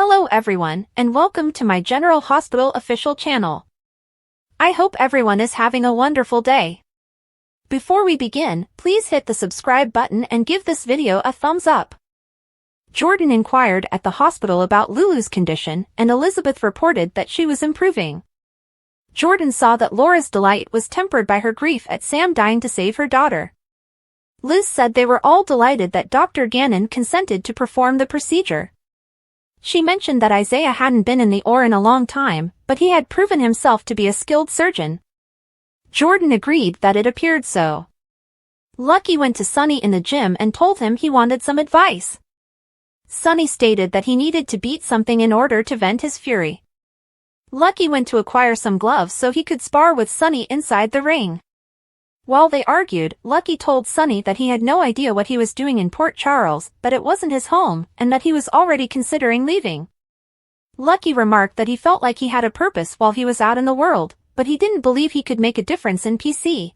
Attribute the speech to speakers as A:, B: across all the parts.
A: Hello everyone, and welcome to my General Hospital official channel. I hope everyone is having a wonderful day. Before we begin, please hit the subscribe button and give this video a thumbs up. Jordan inquired at the hospital about Lulu's condition, and Elizabeth reported that she was improving. Jordan saw that Laura's delight was tempered by her grief at Sam dying to save her daughter. Liz said they were all delighted that Dr. Gannon consented to perform the procedure. She mentioned that Isaiah hadn't been in the OR in a long time, but he had proven himself to be a skilled surgeon. Jordan agreed that it appeared so. Lucky went to Sonny in the gym and told him he wanted some advice. Sonny stated that he needed to beat something in order to vent his fury. Lucky went to acquire some gloves so he could spar with Sonny inside the ring. While they argued, Lucky told Sonny that he had no idea what he was doing in Port Charles, that it wasn't his home, and that he was already considering leaving. Lucky remarked that he felt like he had a purpose while he was out in the world, but he didn't believe he could make a difference in PC.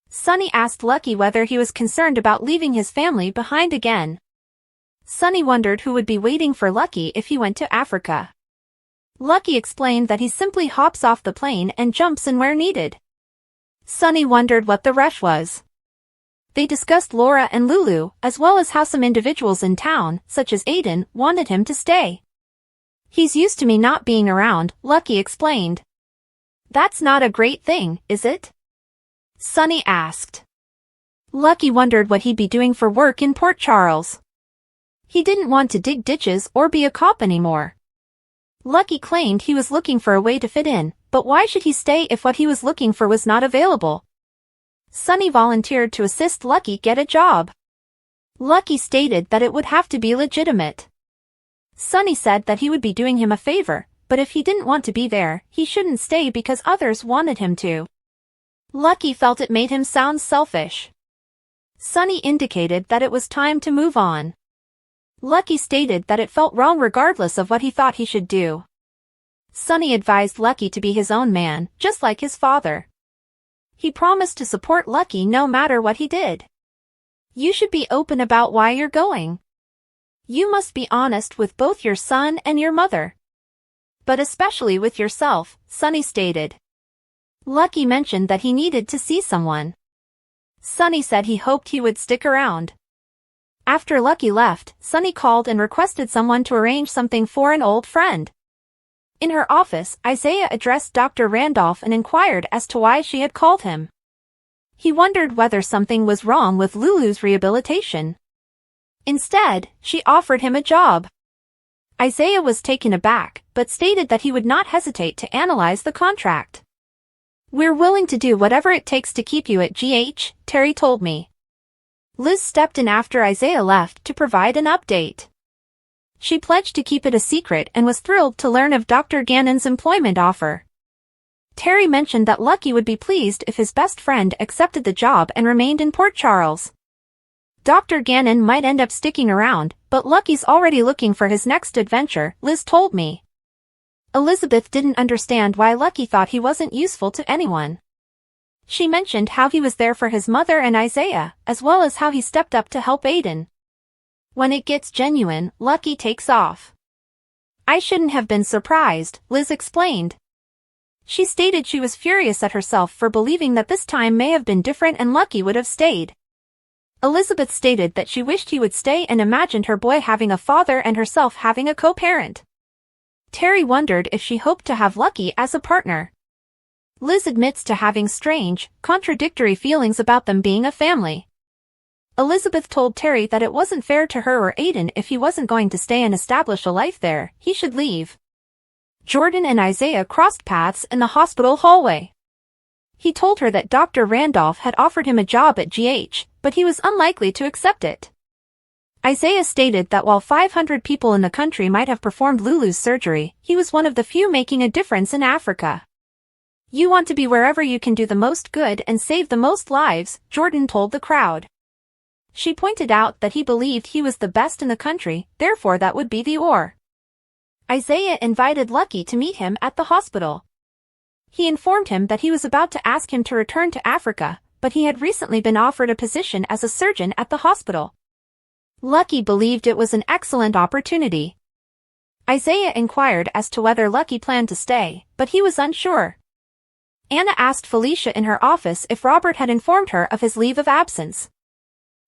A: Sonny asked Lucky whether he was concerned about leaving his family behind again. Sonny wondered who would be waiting for Lucky if he went to Africa. Lucky explained that he simply hops off the plane and jumps in where needed. Sonny wondered what the rush was. They discussed Laura and Lulu, as well as how some individuals in town, such as Aiden, wanted him to stay. "He's used to me not being around," Lucky explained. "That's not a great thing, is it?" Sonny asked. Lucky wondered what he'd be doing for work in Port Charles. He didn't want to dig ditches or be a cop anymore. Lucky claimed he was looking for a way to fit in, but why should he stay if what he was looking for was not available? Sonny volunteered to assist Lucky get a job. Lucky stated that it would have to be legitimate. Sonny said that he would be doing him a favor, but if he didn't want to be there, he shouldn't stay because others wanted him to. Lucky felt it made him sound selfish. Sonny indicated that it was time to move on. Lucky stated that it felt wrong regardless of what he thought he should do. Sonny advised Lucky to be his own man, just like his father. He promised to support Lucky no matter what he did. "You should be open about why you're going. You must be honest with both your son and your mother. But especially with yourself," Sonny stated. Lucky mentioned that he needed to see someone. Sonny said he hoped he would stick around. After Lucky left, Sonny called and requested someone to arrange something for an old friend. In her office, Isaiah addressed Dr. Randolph and inquired as to why she had called him. He wondered whether something was wrong with Lulu's rehabilitation. Instead, she offered him a job. Isaiah was taken aback, but stated that he would not hesitate to analyze the contract. "We're willing to do whatever it takes to keep you at GH, Terry told me." Liz stepped in after Isaiah left to provide an update. She pledged to keep it a secret and was thrilled to learn of Dr. Gannon's employment offer. Terry mentioned that Lucky would be pleased if his best friend accepted the job and remained in Port Charles. Dr. Gannon might end up sticking around, but Lucky's already looking for his next adventure, Liz told me. Elizabeth didn't understand why Lucky thought he wasn't useful to anyone. She mentioned how he was there for his mother and Isaiah, as well as how he stepped up to help Aiden. "When it gets genuine, Lucky takes off." "I shouldn't have been surprised," Liz explained. She stated she was furious at herself for believing that this time may have been different and Lucky would have stayed. Elizabeth stated that she wished he would stay and imagined her boy having a father and herself having a co-parent. Terry wondered if she hoped to have Lucky as a partner. Liz admits to having strange, contradictory feelings about them being a family. Elizabeth told Terry that it wasn't fair to her or Aiden if he wasn't going to stay and establish a life there, he should leave. Jordan and Isaiah crossed paths in the hospital hallway. He told her that Dr. Randolph had offered him a job at GH, but he was unlikely to accept it. Isaiah stated that while 500 people in the country might have performed Lulu's surgery, he was one of the few making a difference in Africa. "You want to be wherever you can do the most good and save the most lives," Jordan told the crowd. She pointed out that he believed he was the best in the country, therefore that would be the OR. Isaiah invited Lucky to meet him at the hospital. He informed him that he was about to ask him to return to Africa, but he had recently been offered a position as a surgeon at the hospital. Lucky believed it was an excellent opportunity. Isaiah inquired as to whether Lucky planned to stay, but he was unsure. Anna asked Felicia in her office if Robert had informed her of his leave of absence.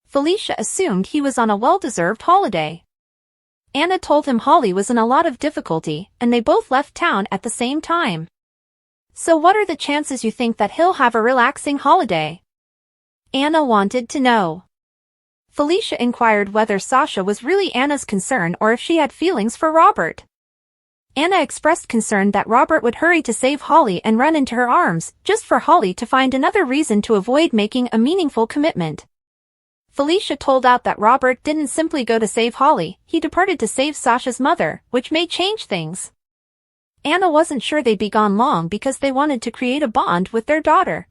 A: Felicia assumed he was on a well-deserved holiday. Anna told him Holly was in a lot of difficulty, and they both left town at the same time. So what are the chances you think that he'll have a relaxing holiday? Anna wanted to know. Felicia inquired whether Sasha was really Anna's concern or if she had feelings for Robert. Anna expressed concern that Robert would hurry to save Holly and run into her arms, just for Holly to find another reason to avoid making a meaningful commitment. Felicia told out that Robert didn't simply go to save Holly, he departed to save Sasha's mother, which may change things. Anna wasn't sure they'd be gone long because they wanted to create a bond with their daughter.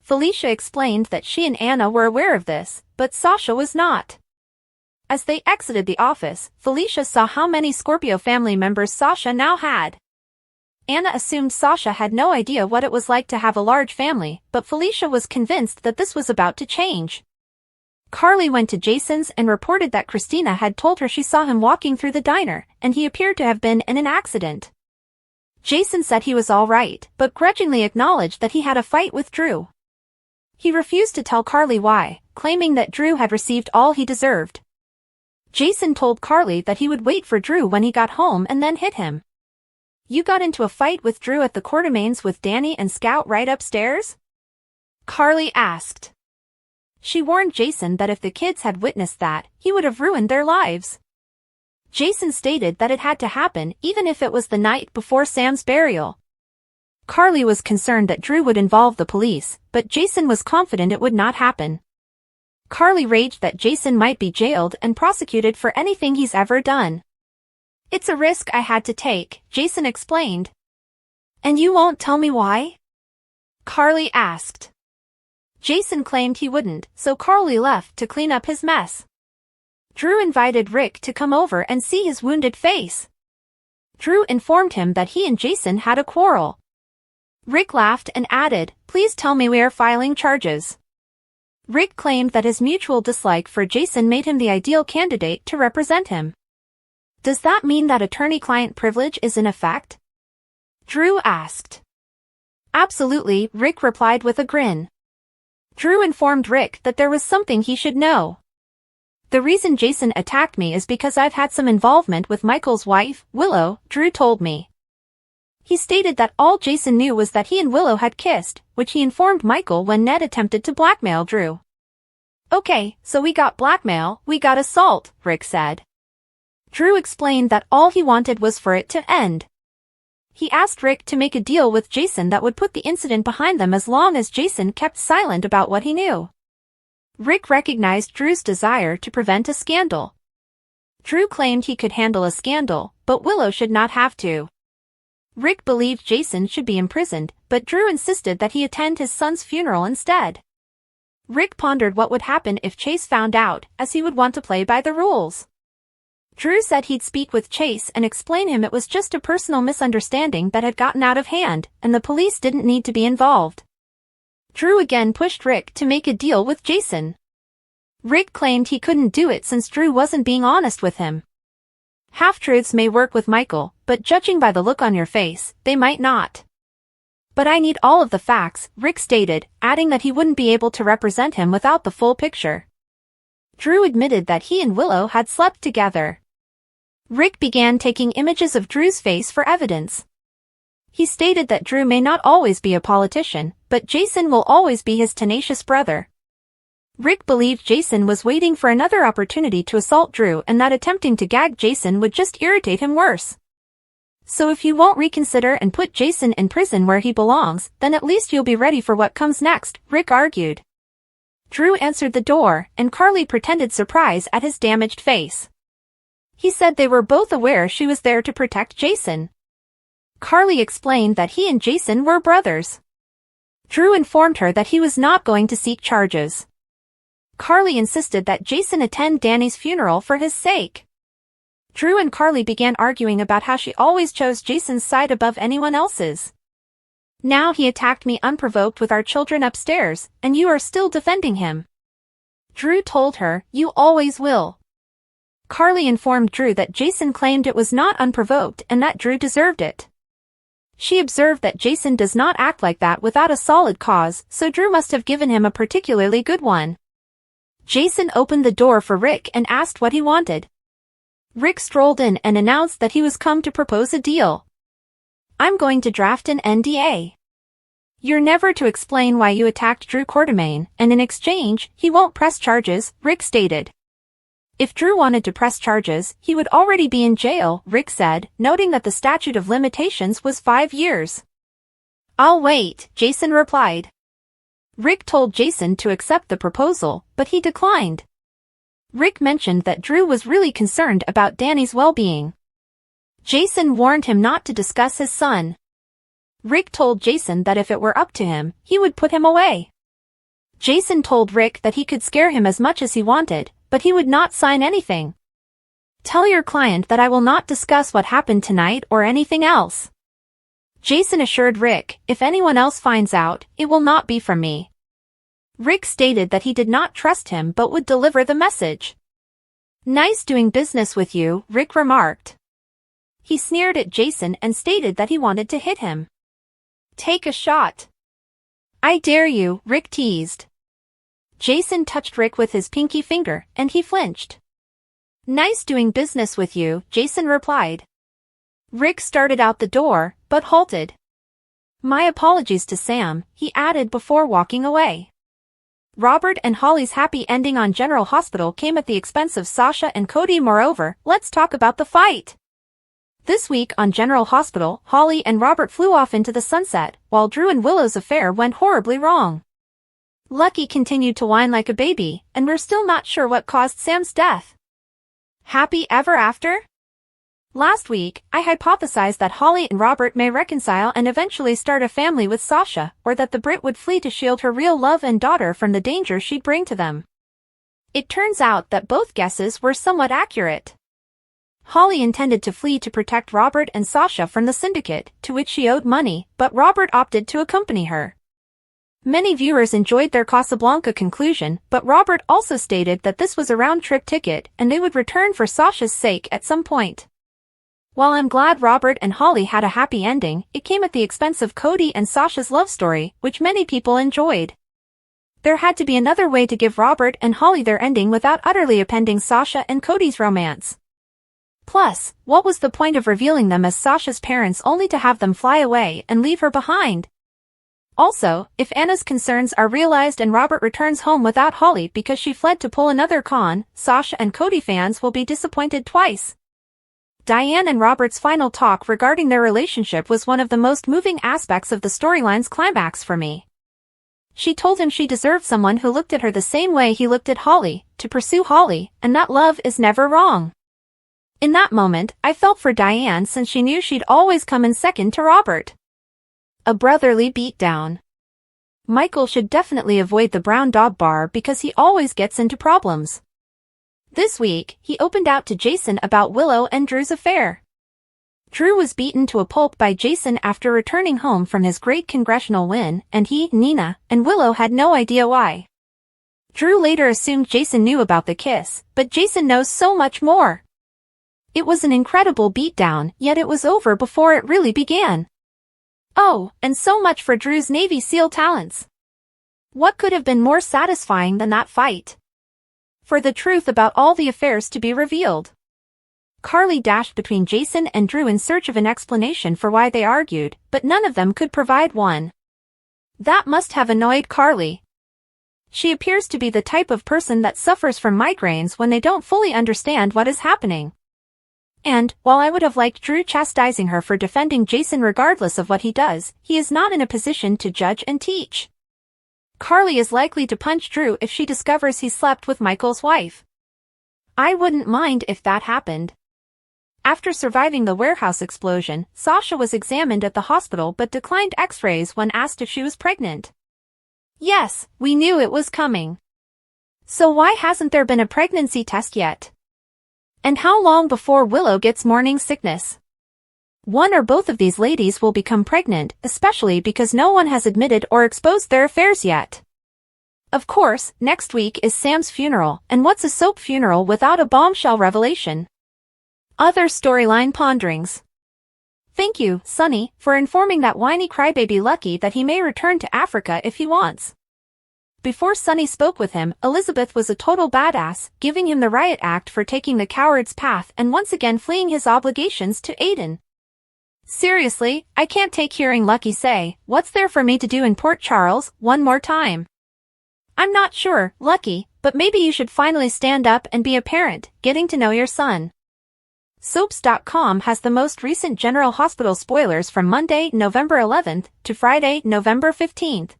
A: Felicia explained that she and Anna were aware of this, but Sasha was not. As they exited the office, Felicia saw how many Scorpio family members Sasha now had. Anna assumed Sasha had no idea what it was like to have a large family, but Felicia was convinced that this was about to change. Carly went to Jason's and reported that Christina had told her she saw him walking through the diner, and he appeared to have been in an accident. Jason said he was all right, but grudgingly acknowledged that he had a fight with Drew. He refused to tell Carly why, claiming that Drew had received all he deserved. Jason told Carly that he would wait for Drew when he got home and then hit him. "You got into a fight with Drew at the Quartermaines with Danny and Scout right upstairs?" Carly asked. She warned Jason that if the kids had witnessed that, he would have ruined their lives. Jason stated that it had to happen even if it was the night before Sam's burial. Carly was concerned that Drew would involve the police, but Jason was confident it would not happen. Carly raged that Jason might be jailed and prosecuted for anything he's ever done. "It's a risk I had to take," Jason explained. "And you won't tell me why?" Carly asked. Jason claimed he wouldn't, so Carly left to clean up his mess. Drew invited Rick to come over and see his wounded face. Drew informed him that he and Jason had a quarrel. Rick laughed and added, "Please tell me we are filing charges." Rick claimed that his mutual dislike for Jason made him the ideal candidate to represent him. "Does that mean that attorney-client privilege is in effect?" Drew asked. "Absolutely," Rick replied with a grin. Drew informed Rick that there was something he should know. "The reason Jason attacked me is because I've had some involvement with Michael's wife, Willow," Drew told me. He stated that all Jason knew was that he and Willow had kissed, which he informed Michael when Ned attempted to blackmail Drew. "Okay, so we got blackmail, we got assault," Rick said. Drew explained that all he wanted was for it to end. He asked Rick to make a deal with Jason that would put the incident behind them as long as Jason kept silent about what he knew. Rick recognized Drew's desire to prevent a scandal. Drew claimed he could handle a scandal, but Willow should not have to. Rick believed Jason should be imprisoned, but Drew insisted that he attend his son's funeral instead. Rick pondered what would happen if Chase found out, as he would want to play by the rules. Drew said he'd speak with Chase and explain him it was just a personal misunderstanding that had gotten out of hand, and the police didn't need to be involved. Drew again pushed Rick to make a deal with Jason. Rick claimed he couldn't do it since Drew wasn't being honest with him. "Half-truths may work with Michael, but judging by the look on your face, they might not." "But I need all of the facts," Rick stated, adding that he wouldn't be able to represent him without the full picture. Drew admitted that he and Willow had slept together. Rick began taking images of Drew's face for evidence. He stated that Drew may not always be a politician, but Jason will always be his tenacious brother. Rick believed Jason was waiting for another opportunity to assault Drew and that attempting to gag Jason would just irritate him worse. "So if you won't reconsider and put Jason in prison where he belongs, then at least you'll be ready for what comes next," Rick argued. Drew answered the door, and Carly pretended surprise at his damaged face. He said they were both aware she was there to protect Jason. Carly explained that he and Jason were brothers. Drew informed her that he was not going to seek charges. Carly insisted that Jason attend Danny's funeral for his sake. Drew and Carly began arguing about how she always chose Jason's side above anyone else's. "Now he attacked me unprovoked with our children upstairs, and you are still defending him." Drew told her, "You always will." Carly informed Drew that Jason claimed it was not unprovoked and that Drew deserved it. She observed that Jason does not act like that without a solid cause, so Drew must have given him a particularly good one. Jason opened the door for Rick and asked what he wanted. Rick strolled in and announced that he was come to propose a deal. "I'm going to draft an NDA. You're never to explain why you attacked Drew Quartermaine, and in exchange, he won't press charges," Rick stated. If Drew wanted to press charges, he would already be in jail, Rick said, noting that the statute of limitations was 5 years. "I'll wait," Jason replied. Rick told Jason to accept the proposal, but he declined. Rick mentioned that Drew was really concerned about Danny's well-being. Jason warned him not to discuss his son. Rick told Jason that if it were up to him, he would put him away. Jason told Rick that he could scare him as much as he wanted, but he would not sign anything. "Tell your client that I will not discuss what happened tonight or anything else." Jason assured Rick, "If anyone else finds out, it will not be from me." Rick stated that he did not trust him but would deliver the message. "Nice doing business with you," Rick remarked. He sneered at Jason and stated that he wanted to hit him. "Take a shot." "I dare you," Rick teased. Jason touched Rick with his pinky finger, and he flinched. "Nice doing business with you," Jason replied. Rick started out the door, but halted. "My apologies to Sam," he added before walking away. Robert and Holly's happy ending on General Hospital came at the expense of Sasha and Cody. Moreover, let's talk about the fight. This week on General Hospital, Holly and Robert flew off into the sunset, while Drew and Willow's affair went horribly wrong. Lucky continued to whine like a baby, and we're still not sure what caused Sam's death. Happy ever after? Last week, I hypothesized that Holly and Robert may reconcile and eventually start a family with Sasha, or that the Brit would flee to shield her real love and daughter from the danger she'd bring to them. It turns out that both guesses were somewhat accurate. Holly intended to flee to protect Robert and Sasha from the syndicate, to which she owed money, but Robert opted to accompany her. Many viewers enjoyed their Casablanca conclusion, but Robert also stated that this was a round-trip ticket and they would return for Sasha's sake at some point. While I'm glad Robert and Holly had a happy ending, it came at the expense of Cody and Sasha's love story, which many people enjoyed. There had to be another way to give Robert and Holly their ending without utterly appending Sasha and Cody's romance. Plus, what was the point of revealing them as Sasha's parents only to have them fly away and leave her behind? Also, if Anna's concerns are realized and Robert returns home without Holly because she fled to pull another con, Sasha and Cody fans will be disappointed twice. Diane and Robert's final talk regarding their relationship was one of the most moving aspects of the storyline's climax for me. She told him she deserved someone who looked at her the same way he looked at Holly, to pursue Holly, and that love is never wrong. In that moment, I felt for Diane since she knew she'd always come in second to Robert. A brotherly beatdown. Michael should definitely avoid the Brown Dog Bar because he always gets into problems. This week, he opened out to Jason about Willow and Drew's affair. Drew was beaten to a pulp by Jason after returning home from his great congressional win, and he, Nina, and Willow had no idea why. Drew later assumed Jason knew about the kiss, but Jason knows so much more. It was an incredible beatdown, yet it was over before it really began. Oh, and so much for Drew's Navy SEAL talents. What could have been more satisfying than that fight? For the truth about all the affairs to be revealed. Carly dashed between Jason and Drew in search of an explanation for why they argued, but none of them could provide one. That must have annoyed Carly. She appears to be the type of person that suffers from migraines when they don't fully understand what is happening. And, while I would have liked Drew chastising her for defending Jason regardless of what he does, he is not in a position to judge and teach. Carly is likely to punch Drew if she discovers he slept with Michael's wife. I wouldn't mind if that happened. After surviving the warehouse explosion, Sasha was examined at the hospital but declined x-rays when asked if she was pregnant. Yes, we knew it was coming. So why hasn't there been a pregnancy test yet? And how long before Willow gets morning sickness? One or both of these ladies will become pregnant, especially because no one has admitted or exposed their affairs yet. Of course, next week is Sam's funeral, and what's a soap funeral without a bombshell revelation? Other storyline ponderings. Thank you, Sonny, for informing that whiny crybaby Lucky that he may return to Africa if he wants. Before Sonny spoke with him, Elizabeth was a total badass, giving him the riot act for taking the coward's path and once again fleeing his obligations to Aiden. Seriously, I can't take hearing Lucky say, "What's there for me to do in Port Charles?" one more time. I'm not sure, Lucky, but maybe you should finally stand up and be a parent, getting to know your son. Soaps.com has the most recent General Hospital spoilers from Monday, November 11th to Friday, November 15th.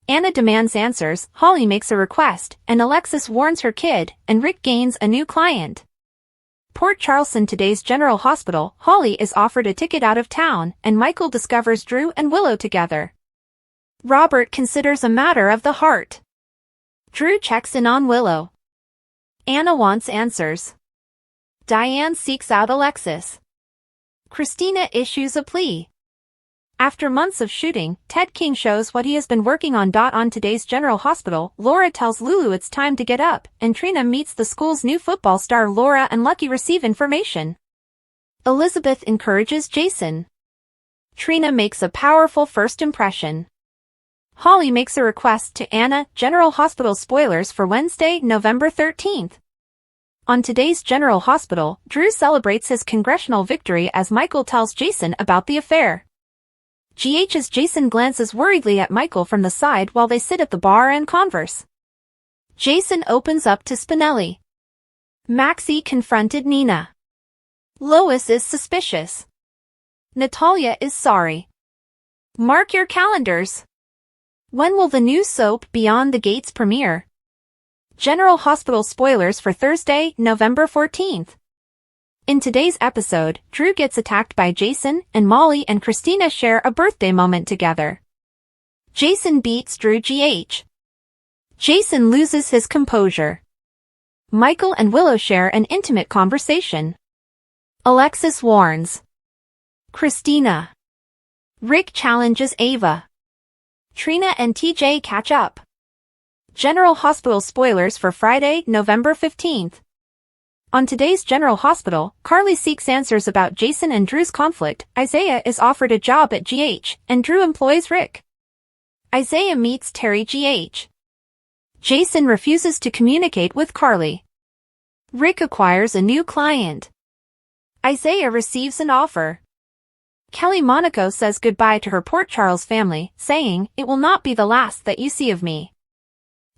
A: Anna demands answers, Holly makes a request, and Alexis warns her kid, and Rick gains a new client. Port Charleston today's General Hospital, Holly is offered a ticket out of town, and Michael discovers Drew and Willow together. Robert considers a matter of the heart. Drew checks in on Willow. Anna wants answers. Diane seeks out Alexis. Christina issues a plea. After months of shooting, Ted King shows what he has been working on. On today's General Hospital, Laura tells Lulu it's time to get up, and Trina meets the school's new football star. Laura and Lucky receive information. Elizabeth encourages Jason. Trina makes a powerful first impression. Holly makes a request to Anna. General Hospital spoilers for Wednesday, November 13th. On today's General Hospital, Drew celebrates his congressional victory as Michael tells Jason about the affair. GH's Jason glances worriedly at Michael from the side while they sit at the bar and converse. Jason opens up to Spinelli. Maxie confronted Nina. Lois is suspicious. Natalia is sorry. Mark your calendars. When will the new soap Beyond the Gates premiere? General Hospital spoilers for Thursday, November 14th. In today's episode, Drew gets attacked by Jason, and Molly and Christina share a birthday moment together. Jason beats Drew. Jason loses his composure. Michael and Willow share an intimate conversation. Alexis warns Christina. Rick challenges Ava. Trina and TJ catch up. General Hospital spoilers for Friday, November 15th. On today's General Hospital, Carly seeks answers about Jason and Drew's conflict. Isaiah is offered a job at GH, and Drew employs Rick. Isaiah meets Terry. Jason refuses to communicate with Carly. Rick acquires a new client. Isaiah receives an offer. Kelly Monaco says goodbye to her Port Charles family, saying, "It will not be the last that you see of me."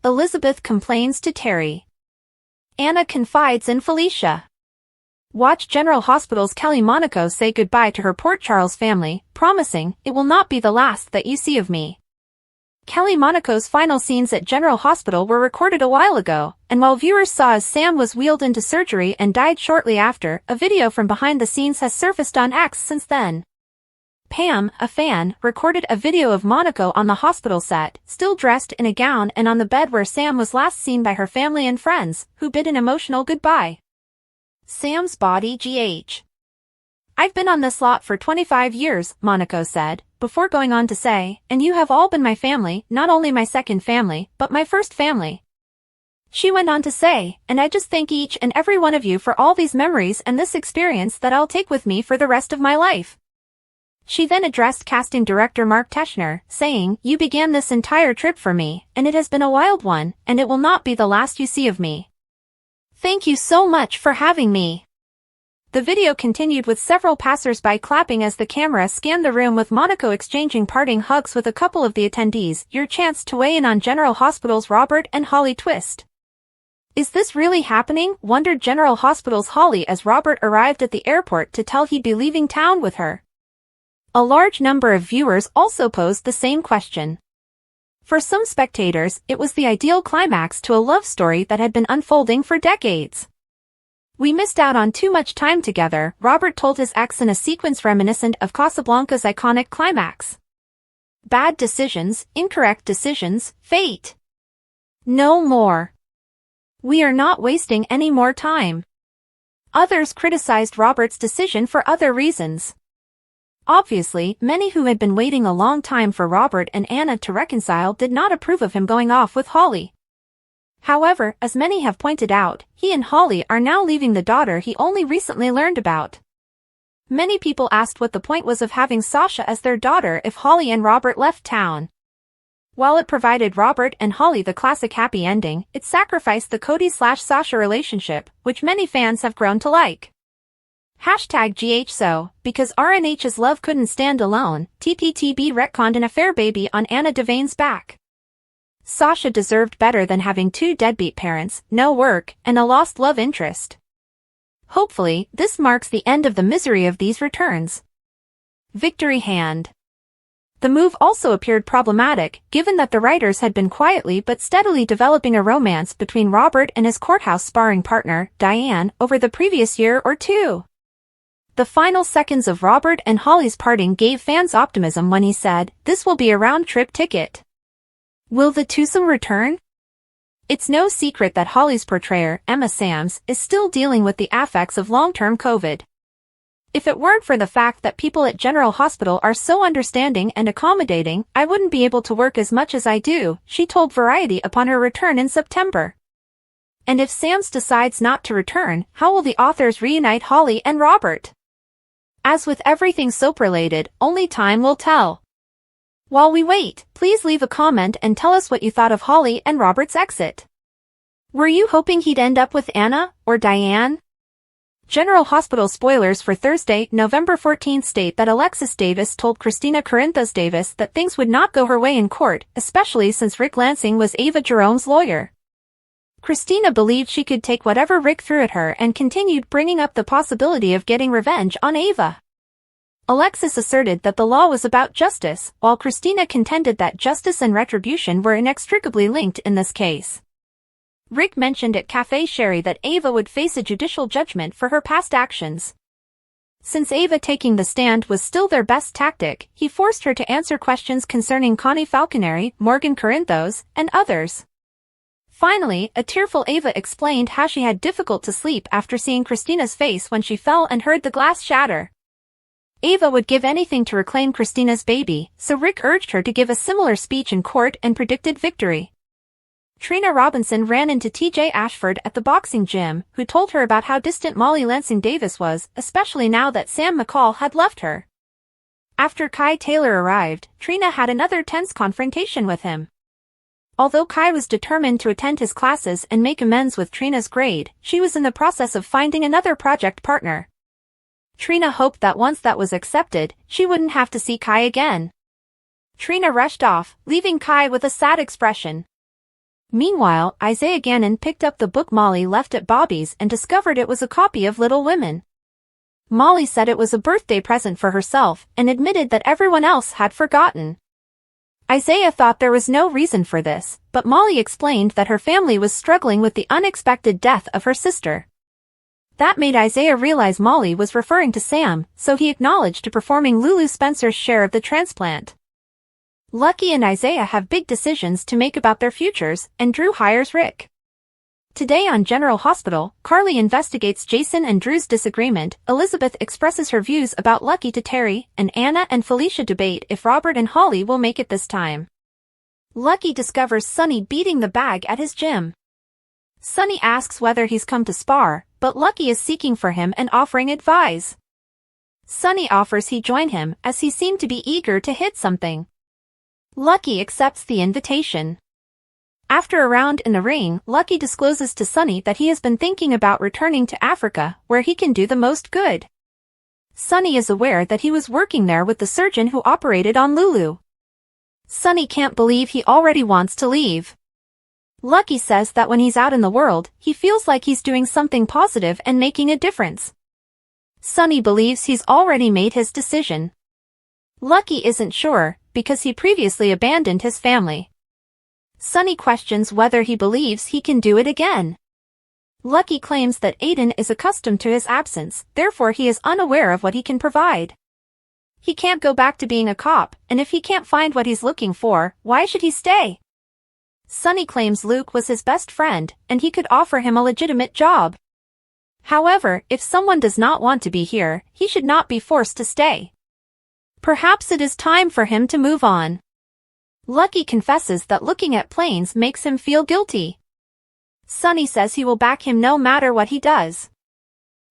A: Elizabeth complains to Terry. Anna confides in Felicia. Watch General Hospital's Kelly Monaco say goodbye to her Port Charles family, promising, "It will not be the last that you see of me." Kelly Monaco's final scenes at General Hospital were recorded a while ago, and while viewers saw as Sam was wheeled into surgery and died shortly after, a video from behind the scenes has surfaced on X since then. Pam, a fan, recorded a video of Monaco on the hospital set, still dressed in a gown and on the bed where Sam was last seen by her family and friends, who bid an emotional goodbye. Sam's body. I've been on this lot for 25 years, Monaco said, before going on to say, "And you have all been my family, not only my second family, but my first family." She went on to say, "And I just thank each and every one of you for all these memories and this experience that I'll take with me for the rest of my life." She then addressed casting director Mark Teschner, saying, "You began this entire trip for me, and it has been a wild one, and it will not be the last you see of me. Thank you so much for having me." The video continued with several passers-by clapping as the camera scanned the room with Monaco exchanging parting hugs with a couple of the attendees. Your chance to weigh in on General Hospital's Robert and Holly twist. Is this really happening? Wondered General Hospital's Holly as Robert arrived at the airport to tell he'd be leaving town with her. A large number of viewers also posed the same question. For some spectators, it was the ideal climax to a love story that had been unfolding for decades. "We missed out on too much time together," Robert told his ex in a sequence reminiscent of Casablanca's iconic climax. "Bad decisions, incorrect decisions, fate. No more. We are not wasting any more time." Others criticized Robert's decision for other reasons. Obviously, many who had been waiting a long time for Robert and Anna to reconcile did not approve of him going off with Holly. However, as many have pointed out, he and Holly are now leaving the daughter he only recently learned about. Many people asked what the point was of having Sasha as their daughter if Holly and Robert left town. While it provided Robert and Holly the classic happy ending, it sacrificed the Cody/Sasha relationship, which many fans have grown to like. #GHSO, because RNH's love couldn't stand alone, TPTB retconned an affair baby on Anna Devane's back. Sasha deserved better than having two deadbeat parents, no work, and a lost love interest. Hopefully, this marks the end of the misery of these returns. Victory hand. The move also appeared problematic, given that the writers had been quietly but steadily developing a romance between Robert and his courthouse sparring partner, Diane, over the previous year or two. The final seconds of Robert and Holly's parting gave fans optimism when he said, "This will be a round-trip ticket." Will the twosome return? It's no secret that Holly's portrayer, Emma Sams, is still dealing with the effects of long-term COVID. If it weren't for the fact that people at General Hospital are so understanding and accommodating, I wouldn't be able to work as much as I do, she told Variety upon her return in September. And if Sams decides not to return, how will the authors reunite Holly and Robert? As with everything soap-related, only time will tell. While we wait, please leave a comment and tell us what you thought of Holly and Robert's exit. Were you hoping he'd end up with Anna, or Diane? General Hospital spoilers for Thursday, November 14 state that Alexis Davis told Christina Corinthos Davis that things would not go her way in court, especially since Rick Lansing was Ava Jerome's lawyer. Christina believed she could take whatever Rick threw at her and continued bringing up the possibility of getting revenge on Ava. Alexis asserted that the law was about justice, while Christina contended that justice and retribution were inextricably linked in this case. Rick mentioned at Café Sherry that Ava would face a judicial judgment for her past actions. Since Ava taking the stand was still their best tactic, he forced her to answer questions concerning Connie Falconeri, Morgan Corinthos, and others. Finally, a tearful Ava explained how she had difficult to sleep after seeing Christina's face when she fell and heard the glass shatter. Ava would give anything to reclaim Christina's baby, so Rick urged her to give a similar speech in court and predicted victory. Trina Robinson ran into TJ Ashford at the boxing gym, who told her about how distant Molly Lansing Davis was, especially now that Sam McCall had left her. After Kai Taylor arrived, Trina had another tense confrontation with him. Although Kai was determined to attend his classes and make amends with Trina's grade, she was in the process of finding another project partner. Trina hoped that once that was accepted, she wouldn't have to see Kai again. Trina rushed off, leaving Kai with a sad expression. Meanwhile, Isaiah Gannon picked up the book Molly left at Bobby's and discovered it was a copy of Little Women. Molly said it was a birthday present for herself and admitted that everyone else had forgotten. Isaiah thought there was no reason for this, but Molly explained that her family was struggling with the unexpected death of her sister. That made Isaiah realize Molly was referring to Sam, so he acknowledged to performing Lulu Spencer's share of the transplant. Lucky and Isaiah have big decisions to make about their futures, and Drew hires Rick. Today on General Hospital, Carly investigates Jason and Drew's disagreement, Elizabeth expresses her views about Lucky to Terry, and Anna and Felicia debate if Robert and Holly will make it this time. Lucky discovers Sonny beating the bag at his gym. Sonny asks whether he's come to spar, but Lucky is seeking for him and offering advice. Sonny offers he join him, as he seemed to be eager to hit something. Lucky accepts the invitation. After a round in the ring, Lucky discloses to Sonny that he has been thinking about returning to Africa, where he can do the most good. Sonny is aware that he was working there with the surgeon who operated on Lulu. Sonny can't believe he already wants to leave. Lucky says that when he's out in the world, he feels like he's doing something positive and making a difference. Sonny believes he's already made his decision. Lucky isn't sure, because he previously abandoned his family. Sonny questions whether he believes he can do it again. Lucky claims that Aiden is accustomed to his absence, therefore he is unaware of what he can provide. He can't go back to being a cop, and if he can't find what he's looking for, why should he stay? Sonny claims Luke was his best friend, and he could offer him a legitimate job. However, if someone does not want to be here, he should not be forced to stay. Perhaps it is time for him to move on. Lucky confesses that looking at planes makes him feel guilty. Sunny says he will back him no matter what he does.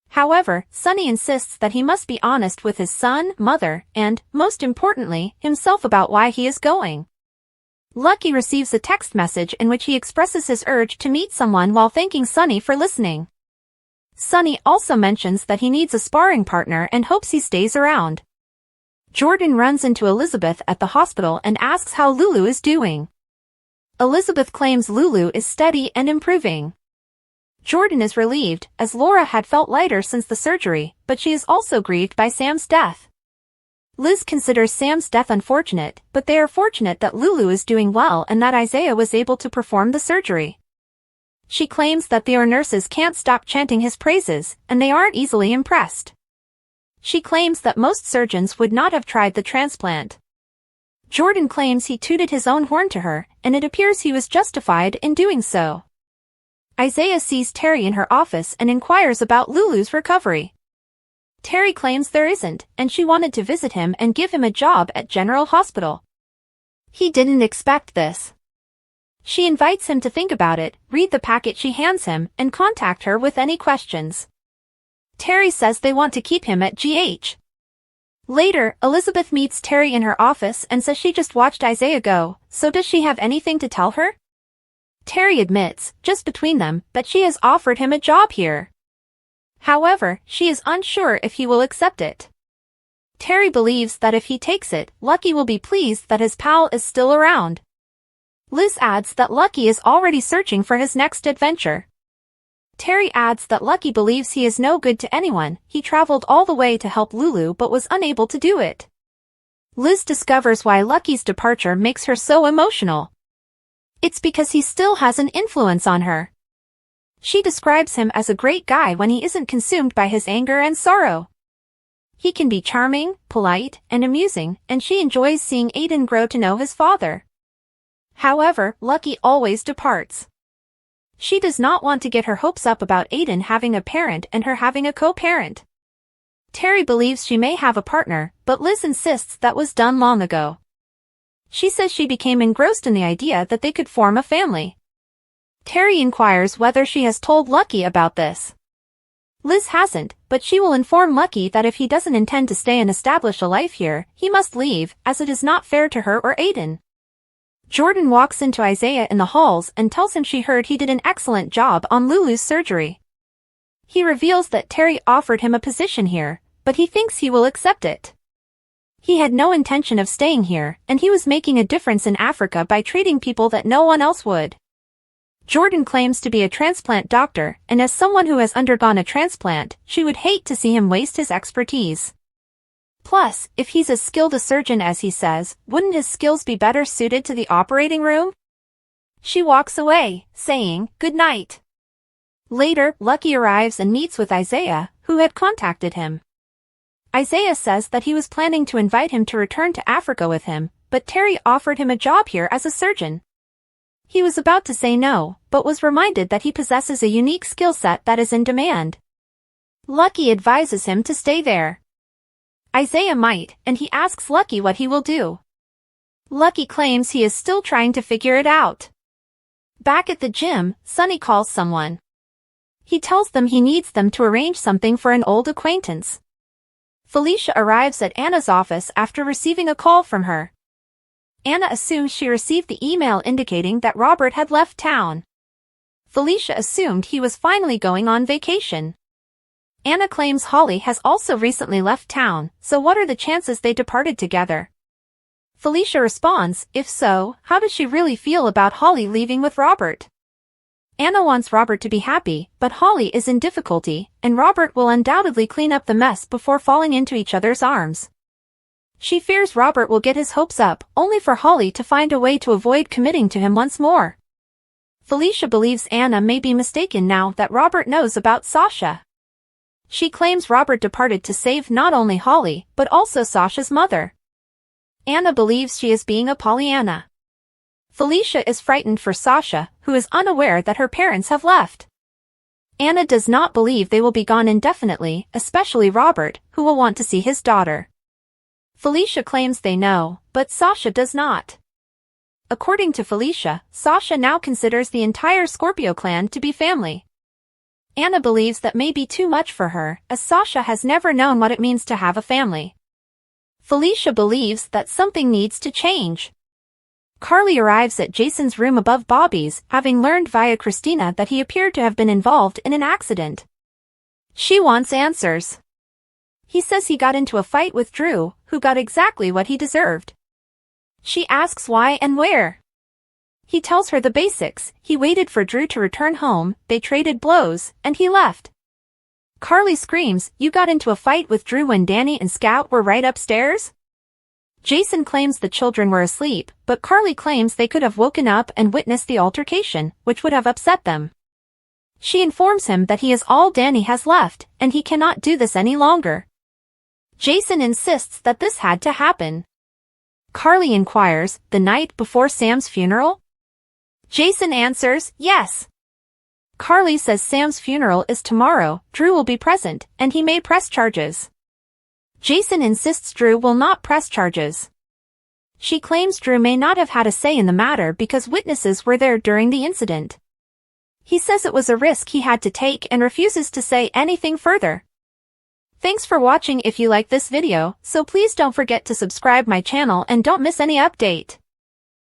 A: However, Sunny insists that he must be honest with his son, mother, and, most importantly, himself about why he is going. Lucky receives a text message in which he expresses his urge to meet someone while thanking Sunny for listening. Sunny also mentions that he needs a sparring partner and hopes he stays around. Jordan runs into Elizabeth at the hospital and asks how Lulu is doing. Elizabeth claims Lulu is steady and improving. Jordan is relieved, as Laura had felt lighter since the surgery, but she is also grieved by Sam's death. Liz considers Sam's death unfortunate, but they are fortunate that Lulu is doing well and that Isaiah was able to perform the surgery. She claims that their nurses can't stop chanting his praises, and they aren't easily impressed. She claims that most surgeons would not have tried the transplant. Jordan claims he tooted his own horn to her, and it appears he was justified in doing so. Isaiah sees Terry in her office and inquires about Lulu's recovery. Terry claims there isn't, and she wanted to visit him and give him a job at General Hospital. He didn't expect this. She invites him to think about it, read the packet she hands him, and contact her with any questions. Terry says they want to keep him at GH. Later, Elizabeth meets Terry in her office and says she just watched Isaiah go, so does she have anything to tell her? Terry admits, just between them, that she has offered him a job here. However, she is unsure if he will accept it. Terry believes that if he takes it, Lucky will be pleased that his pal is still around. Liz adds that Lucky is already searching for his next adventure. Terry adds that Lucky believes he is no good to anyone, he traveled all the way to help Lulu but was unable to do it. Liz discovers why Lucky's departure makes her so emotional. It's because he still has an influence on her. She describes him as a great guy when he isn't consumed by his anger and sorrow. He can be charming, polite, and amusing, and she enjoys seeing Aiden grow to know his father. However, Lucky always departs. She does not want to get her hopes up about Aiden having a parent and her having a co-parent. Terry believes she may have a partner, but Liz insists that was done long ago. She says she became engrossed in the idea that they could form a family. Terry inquires whether she has told Lucky about this. Liz hasn't, but she will inform Lucky that if he doesn't intend to stay and establish a life here, he must leave, as it is not fair to her or Aiden. Jordan walks into Isaiah in the halls and tells him she heard he did an excellent job on Lulu's surgery. He reveals that Terry offered him a position here, but he thinks he will accept it. He had no intention of staying here, and he was making a difference in Africa by treating people that no one else would. Jordan claims to be a transplant doctor, and as someone who has undergone a transplant, she would hate to see him waste his expertise. Plus, if he's as skilled a surgeon as he says, wouldn't his skills be better suited to the operating room? She walks away, saying, "Good night." Later, Lucky arrives and meets with Isaiah, who had contacted him. Isaiah says that he was planning to invite him to return to Africa with him, but Terry offered him a job here as a surgeon. He was about to say no, but was reminded that he possesses a unique skill set that is in demand. Lucky advises him to stay there. Isaiah might, and he asks Lucky what he will do. Lucky claims he is still trying to figure it out. Back at the gym, Sunny calls someone. He tells them he needs them to arrange something for an old acquaintance. Felicia arrives at Anna's office after receiving a call from her. Anna assumes she received the email indicating that Robert had left town. Felicia assumed he was finally going on vacation. Anna claims Holly has also recently left town, so what are the chances they departed together? Felicia responds, if so, how does she really feel about Holly leaving with Robert? Anna wants Robert to be happy, but Holly is in difficulty, and Robert will undoubtedly clean up the mess before falling into each other's arms. She fears Robert will get his hopes up, only for Holly to find a way to avoid committing to him once more. Felicia believes Anna may be mistaken now that Robert knows about Sasha. She claims Robert departed to save not only Holly, but also Sasha's mother. Anna believes she is being a Pollyanna. Felicia is frightened for Sasha, who is unaware that her parents have left. Anna does not believe they will be gone indefinitely, especially Robert, who will want to see his daughter. Felicia claims they know, but Sasha does not. According to Felicia, Sasha now considers the entire Scorpio clan to be family. Anna believes that may be too much for her, as Sasha has never known what it means to have a family. Felicia believes that something needs to change. Carly arrives at Jason's room above Bobby's, having learned via Christina that he appeared to have been involved in an accident. She wants answers. He says he got into a fight with Drew, who got exactly what he deserved. She asks why and where. He tells her the basics. He waited for Drew to return home, they traded blows, and he left. Carly screams, "You got into a fight with Drew when Danny and Scout were right upstairs?" Jason claims the children were asleep, but Carly claims they could have woken up and witnessed the altercation, which would have upset them. She informs him that he is all Danny has left, and he cannot do this any longer. Jason insists that this had to happen. Carly inquires, "The night before Sam's funeral?" Jason answers, "Yes." Carly says Sam's funeral is tomorrow, Drew will be present, and he may press charges. Jason insists Drew will not press charges. She claims Drew may not have had a say in the matter because witnesses were there during the incident. He says it was a risk he had to take and refuses to say anything further. Thanks for watching. If you like this video, so please don't forget to subscribe my channel and don't miss any update.